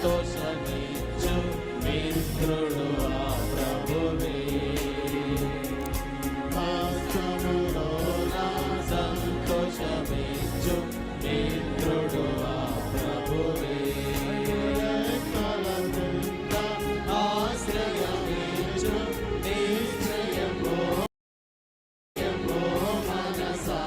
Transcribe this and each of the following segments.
సంతోషమిచ్చు మిత్రుడు ఆ ప్రభువే. సంతోషమిచ్చు మిత్రుడు ఆ ప్రభువే. ఆశ్రయమిచ్చు నిశ్చయము మనసా.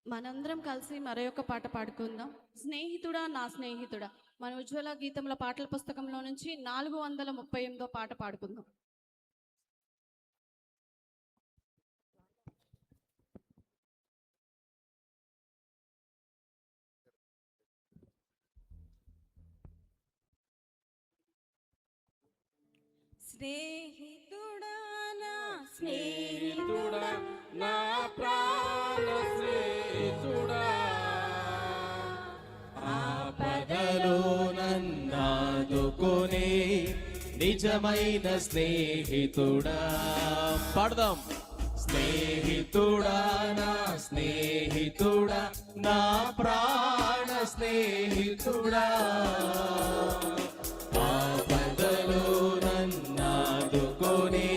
మనందరం కలిసి మరొక పాట పాడుకుందాం. స్నేహితుడా నా స్నేహితుడా. మన ఉజ్వల గీతముల పాటల పుస్తకంలో నుంచి 438వ పాట పాడుకుందాం. స్నేహితుడా నా స్నేహితుడా నా ప్రాణ స్నేహితుడా, ఆపదలో నన్నాదుకునే నిజమైన స్నేహితుడా. పాడదాం. స్నేహితుడా నా స్నేహితుడా, నా ప్రాణ స్నేహితుడా, ఆపదలో నన్నాదుకునే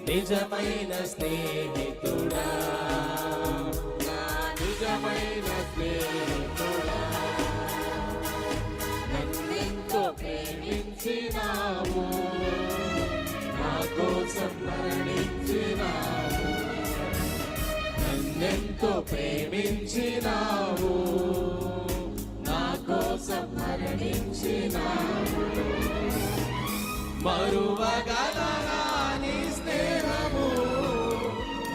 నిజమైన స్నేహితుడా. నిజమైన స్నేహితుడా, నన్నెంతో ప్రేమించినావు, నా కోసం మరణించినావు. నన్నెంతో ప్రేమించినావు, నా కోసం మరణించినావు. మరువగలరా నీ స్నేహము,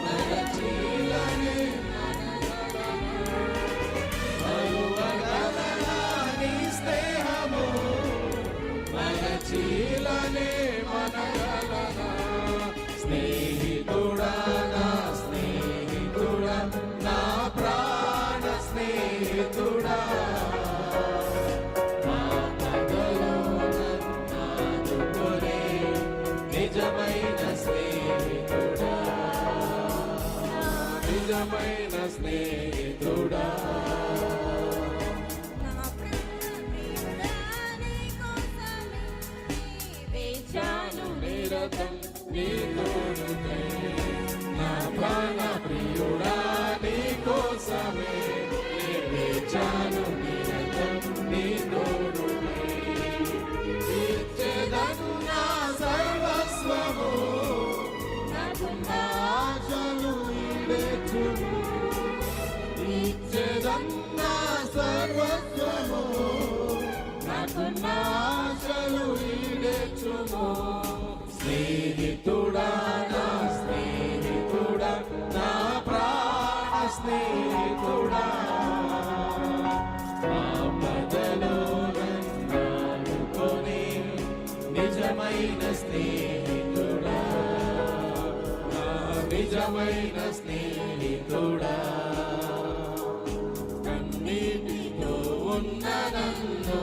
మరచిలని మరువగలరా నీ స్నేహము, మరచిలని మనగలనా. స్నేహితుడా నా స్నేహితుడా, నా ప్రాణ స్నేహితుడా, నిజమైన స్నేహితుడా, నిజమైన స్నేహితుడా. నా ప్రియుడా నీ కోసమే వేచాను నిరతం నీ తోడుకై. నా ప్రాణ ప్రియుడా నీ కోసమే వేచాను నిరతం నీ తోడుకై. ఇచ్చేదను నా సర్వస్వము, ఆశలు ఈడేచుము. ఇచ్చేదను నా సర్వస్వము, ఆశలు ఈడేచుము. స్నేహితుడా నా స్నేహితుడా, నా ప్రాణ స్నేహితుడా, ఆపదలో నన్నాదుకునే నిజమైన స్నేహితుడా, నిజమైన స్నేహితుడా. కన్నీటితో ఉన్న నన్ను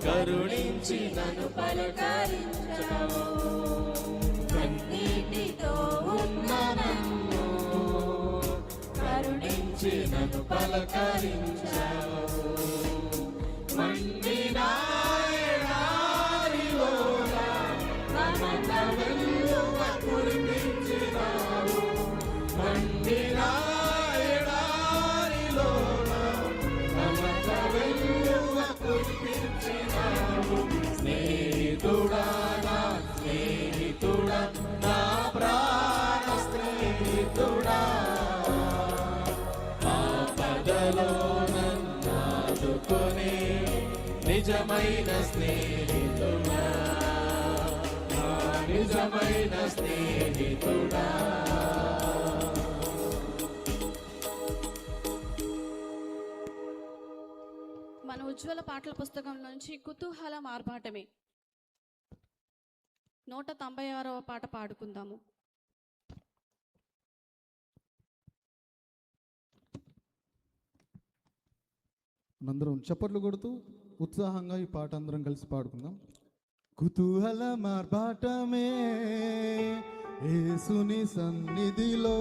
కరుణించి కరుణించి నన్ను పలకరించావు. కన్నీటితో ఉన్న నన్ను కరుణించి నన్ను పలకరించావు. మండిన ఎడారిలోన కమల వెల్లువ కురిపించినావు. మండిన ఎడారిలోన కమల వెల్లువ కురిపించినావు. స్నేహితుడా నా స్నేహితుడా నా ప్రాణ స్నేహితుడా ఆపదలో నన్నాదుకునే నిజమైన స్నేహితుడా నా నిజమైన స్నేహితుడా. మన ఉజ్వల పాటల పుస్తకం నుంచి కుతూహలం ఆర్భాటమే 196వ పాట పాడుకుందాము. మనందరం చప్పట్లు కొడుతూ ఉత్సాహంగా ఈ పాట అందరం కలిసి పాడుకుందాం. కుతూహల మార్బాటమే యేసుని సన్నిధిలో,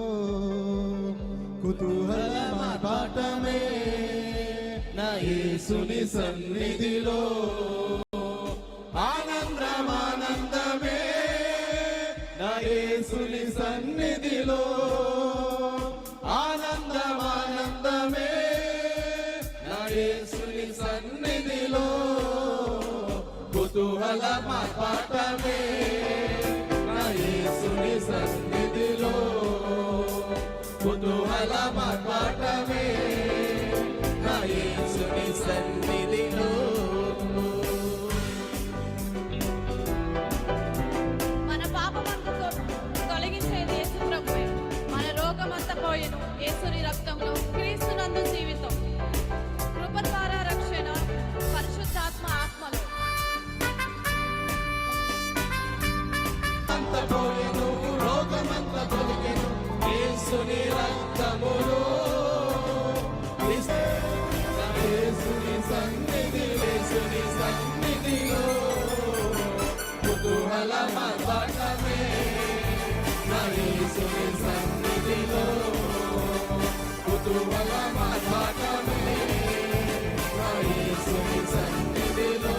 కుతూహల మార్బాటమే నా యేసుని సన్నిధిలో ఆనందమానందమే. నా యేసుని సన్నిధిలో ఆనందమానందమే. నా యేసుని సన్నిధిలో కుతూహల మార్పాటమే. నా యేసుని సన్నిధిలో కుతూహల మార్పాటమే. నా యేసుని సన్నిధిలో మన పాపమంతా తొలగించేది యేసు ప్రభువే. మన రోగమంతా పోయెను యేసుని రక్తంలో. క్రీస్తునందు జీవితం, కృప ద్వారా రక్షణ, పరిశుద్ధాత్మ ఆత్మలో. అంత పోయెను రోగమంత తొలగెను యేసుని రక్తములో. యేసుని సన్నిధి యేసుని సన్నిధిలో కుతూహల మార్పాటమే. నా యేసుని సన్నిధిలో కుతూహల మార్పాటమే. నా యేసుని సన్నిధిలో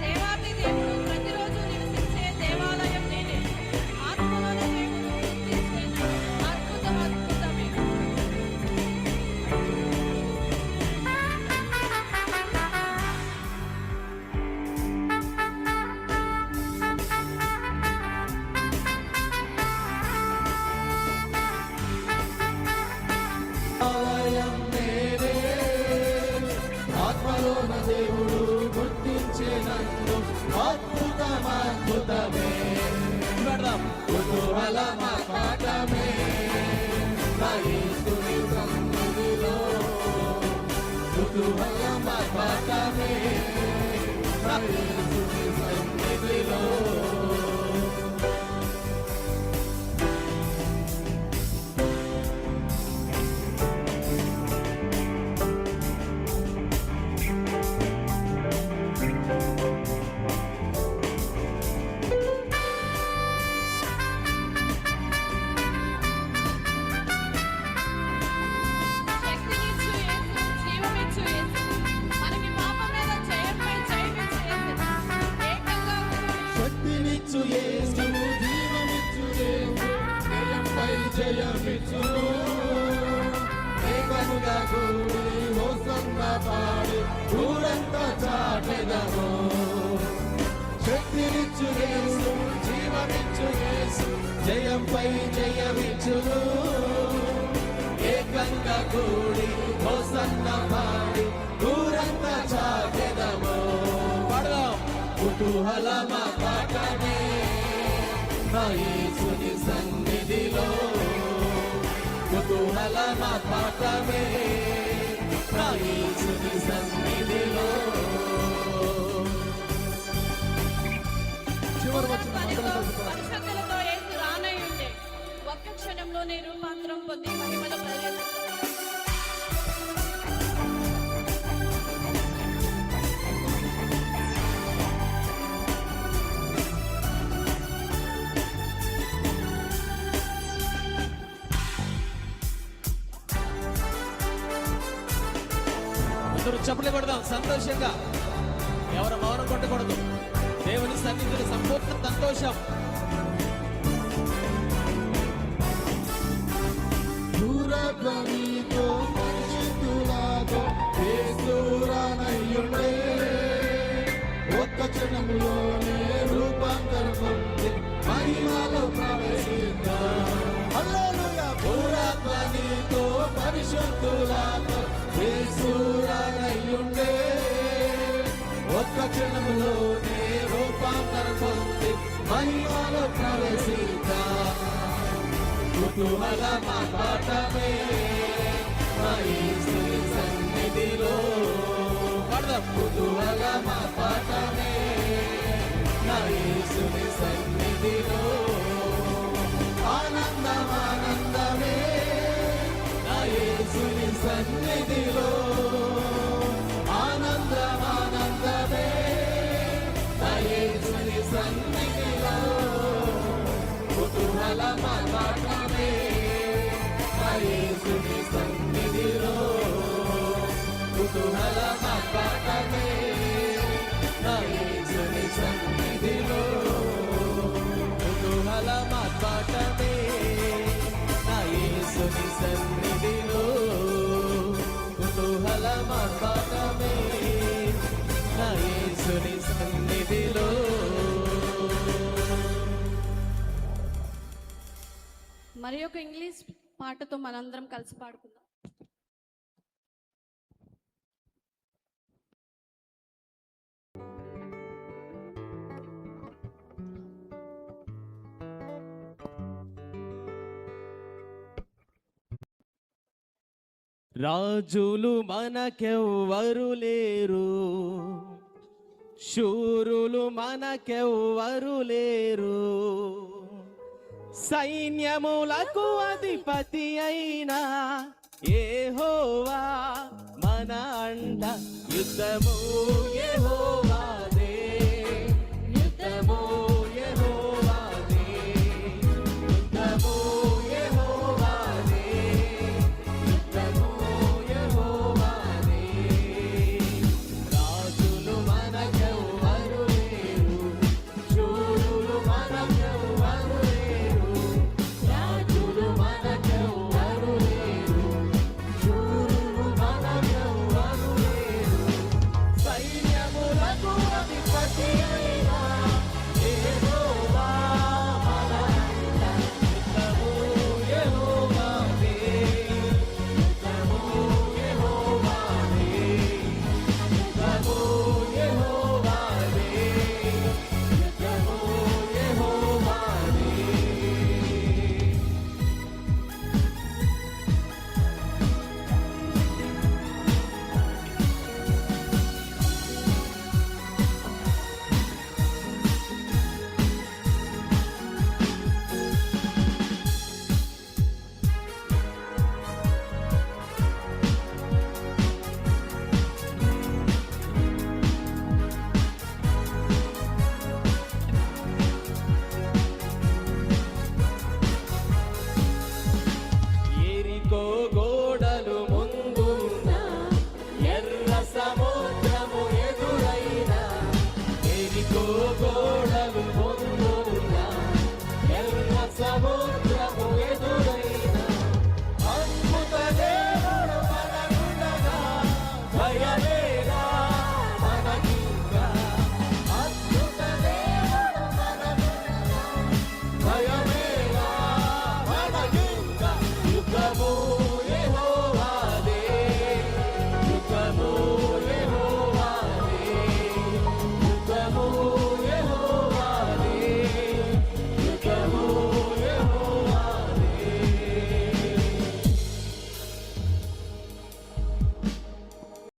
దేవాది దేవుడు ప్రతిరోజు నివసించే దేవాలయం నేనే. ఆత్మలోని దేవుడు చేసిన అద్భుతం అద్భుతమే. ఆలయం నేనే. ఆత్మలోన దేవుడు గుర్తించే నన్ను అద్భుతమే. కుతూహల మార్పాటమే. నా యేసుని సన్నిధిలో కుతూహల మార్పాటమే. నా యేసుని సన్నిధిలో శక్తినిచ్చు యేసు, జీవమిచ్చు యేసు. మనకి పాపం మీద జయంపై జయమిచ్చు యేసు. ఏకంగా శక్తినిచ్చు యేసు జీవమిచ్చు యేసు జయంపై జయమిచ్చు. ఏకముగా కూడి హోసన్న పాడి ఊరంతా చాటెదము. శక్తినిచ్చు యేసు జీవమిచ్చు యేసు జయంపై జయమిచ్చును. ఏకంగా కూడి హోసన్న పాడి ఊరంతా చాటెదము. పాడదాం. కుతూహల మార్పాటమే. నా యేసుని సన్నిధిలో కుతూహల మార్పాటమే. నా యేసుని సన్నిధిలో చివరి వచ్చిన పరిశుద్ధులతో యేసు రానై ఉండే. ఒక్క క్షణంలోనే రూపాంతరం పొంది మహిమలో ప్రవేశిస్తాడు. చప్పట్లు కొడదాం సంతోషంగా. ఎవరు మౌనం కొట్టకూడదు. దేవుని సన్నిధిలో సంపూర్ణ సంతోషం. దూరధ్వనితో పరిశుద్ధులాతో యేసురానయ్యుండే ఒక్క క్షణములోనే రూపాంతరం పొంది మహిమలో ప్రవేశిద్దాం. హల్లెలూయా. పూరాత్మనితో పరిశుద్ధులాతో యేసురానయ్యుండే ఒక్క క్షణములోనే రూపాంతరం పొంది మహిమలో ప్రవేశిద్దాం. కుతూహలం ఆర్భాటమే నా యేసుని సన్నిధిలో. పాడదాం. కుతూహలం ఆర్భాటమే నా యేసుని సన్నిధిలో. ఆనందం ఆనందమే నా యేసుని సన్నిధిలో. ఆనందం ఆనందమే నా యేసుని సన్నిధిలో. కుతూహలం ఆర్భాటమే నా యేసుని సన్నిధిలో. కుతూహలం ఆర్భాటమే నా యేసుని సన్నిధిలో. కుతూహలం ఆర్భాటమే నా యేసుని సన్నిధిలో. కుతూహలం ఆర్భాటమే నా యేసుని సన్నిధిలో. మరి ఒక ఇంగ్లీష్ పాటతో మనందరం కలిసి పాడుకుందాం. రాజులు మనకెవ్వరు లేరు, శూరులు మనకెవ్వరు లేరు. సైన్యములకు అధిపతి అయిన యెహోవా మన అండ. యుద్ధము యెహోవా